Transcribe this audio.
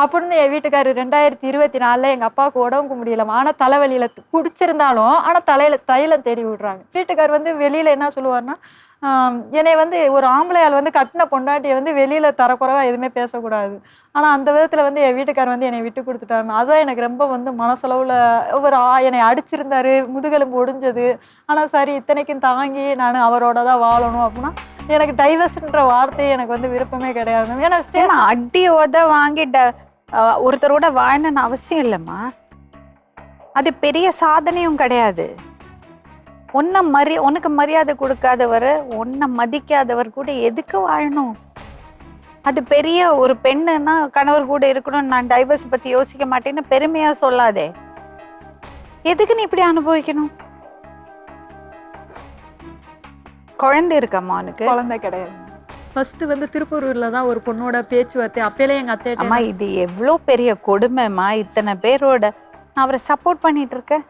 அப்படின்னு என் வீட்டுக்காரரு 2024 எங்க அப்பாவுக்கு உடம்புக்கு முடியலமா. ஆனா தலைவலியில குடிச்சிருந்தாலும் ஆனா தைலம் தேடி விடுறாங்க. வீட்டுக்காரர் வந்து வெளியில என்ன சொல்லுவாருன்னா, என்னைய வந்து ஒரு ஆம்பளையாள் வந்து கட்டின பொண்டாட்டிய வந்து வெளியில தரக்குறைவா எதுவுமே பேசக்கூடாது. ஆனா அந்த விதத்துல வந்து என் வீட்டுக்காரர் வந்து என்னைய விட்டு குடுத்துட்டாருன்னு. அதான் எனக்கு ரொம்ப வந்து மனசளவுல ஒரு என்னைய அடிச்சிருந்தாரு, முதுகெலும்பு ஒடிஞ்சது. ஆனா சரி இத்தனைக்கும் தாங்கி நானு அவரோட தான் வாழணும் அப்படின்னா, எனக்கு டைவர்ஸ்ன்ற வார்த்தையே எனக்கு வந்து விருப்பமே கிடையாது மேம். ஏன்னா அடி உத வாங்கி ஒருத்தரோட வாழணும்னு அவசியம் இல்லைம்மா. அது பெரிய சாதனையும் கிடையாது. உனக்கு மரியாதை கொடுக்காதவர், உன்னை மதிக்காதவர் கூட எதுக்கு வாழணும்? அது பெரிய ஒரு பெண்ணுன்னா கணவர் கூட இருக்கணும், நான் டைவர்ஸ் பத்தி யோசிக்க மாட்டேன்னு பெருமையா சொல்லாதே. எதுக்கு நீ இப்படி அனுபவிக்கணும்? குழந்தை இருக்காம்மா உனக்கு? குழந்தை கிடையாது. ஃபர்ஸ்ட் வந்து திருப்பூர்ல தான் ஒரு பொண்ணோட பேச்சுவார்த்தை. அப்பயிலே எங்க அத்தை அம்மா இது எவ்வளோ பெரிய கொடுமைம்மா. இத்தனை பேரோட நான் அவரை சப்போர்ட் பண்ணிட்டு இருக்கேன்.